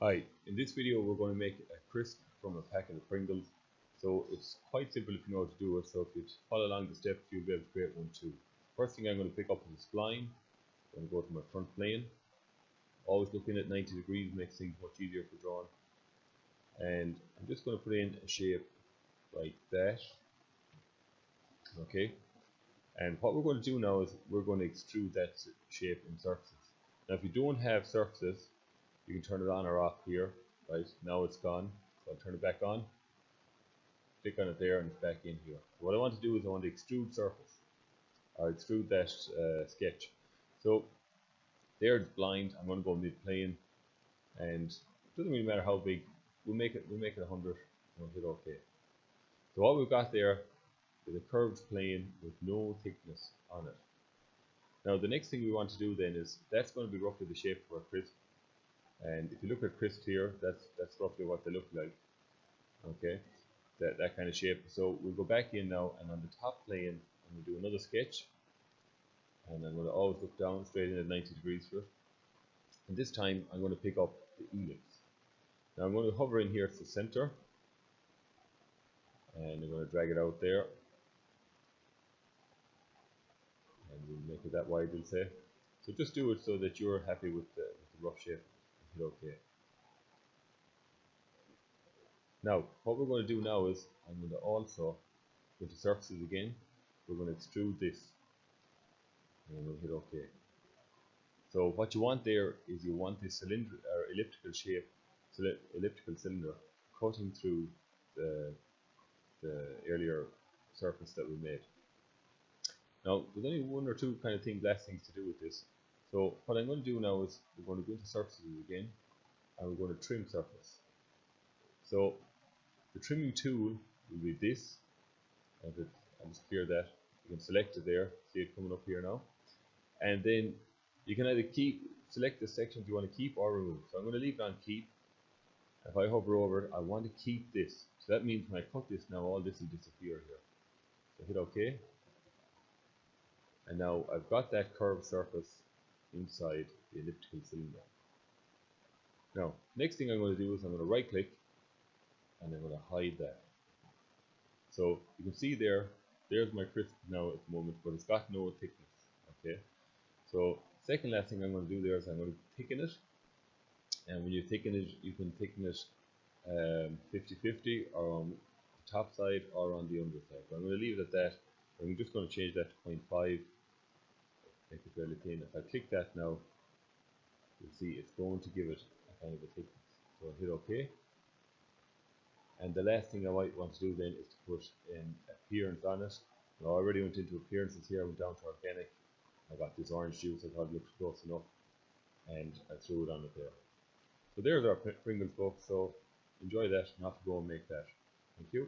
Hi, in this video we're going to make a crisp from a packet of Pringles. So it's quite simple if you know how to do it, so if you follow along the steps you'll be able to create one too. First thing I'm going to pick up is a spline. I'm going to go to my front plane. Always looking at 90 degrees makes things much easier for drawing. And I'm just going to put in a shape like that. Okay. And what we're going to do now is we're going to extrude that shape in surfaces. Now if you don't have surfaces, you can turn it on or off here. Right, now it's gone, so I'll turn it back on. Click on it there and it's back in here. So what I want to do is I want to extrude surface, or extrude that sketch. So there it's blind. I'm going to go mid-plane, and it doesn't really matter how big. We'll make it 100 and we'll hit OK. So what we've got there is a curved plane with no thickness on it. Now the next thing we want to do then is that's going to be roughly the shape for a crisp. And if you look at crisp here, that's roughly what they look like. Okay, that kind of shape. So we'll go back in now, and on the top plane, I'm going to do another sketch, and I'm going to always look down straight in at 90 degrees for it. And this time, I'm going to pick up the ellipse. Now I'm going to hover in here to the center, and I'm going to drag it out there, and we'll make it that wide, we'll say. So just do it so that you're happy with the rough shape. Hit OK. Now, what we're going to do now is I'm going to also go to surfaces again. We're going to extrude this, and we'll hit OK. So what you want there is you want this cylinder or elliptical shape, elliptical cylinder cutting through the earlier surface that we made. Now, there's only one or two kind of last things to do with this. So what I'm going to do now is we're going to go into surfaces again, and we're going to trim surface. So the trimming tool will be this. I'll just clear that. You can select it there. See it coming up here now. And then you can either select the sections you want to keep or remove. So I'm going to leave it on keep. If I hover over it, I want to keep this. So that means when I cut this now, all this will disappear here. So hit OK. And now I've got that curved surface inside the elliptical cylinder. Now, next thing I'm going to do is I'm going to right click, and I'm going to hide that. So you can see there's my crisp now at the moment, but it's got no thickness. Okay. So second last thing I'm going to do there is I'm going to thicken it, and when you thicken it, you can thicken it 50-50 or on the top side or on the underside. But I'm going to leave it at that. I'm just going to change that to 0.5, make it fairly thin. If I click that now, you'll see it's going to give it a kind of a thickness. So I'll hit OK. And the last thing I might want to do then is to put an appearance on it. Now, I already went into appearances here. I went down to organic. I got this orange juice. I thought it looked close enough, and I threw it on it there. So there's our Pringles book. So enjoy that and have to go and make that. Thank you.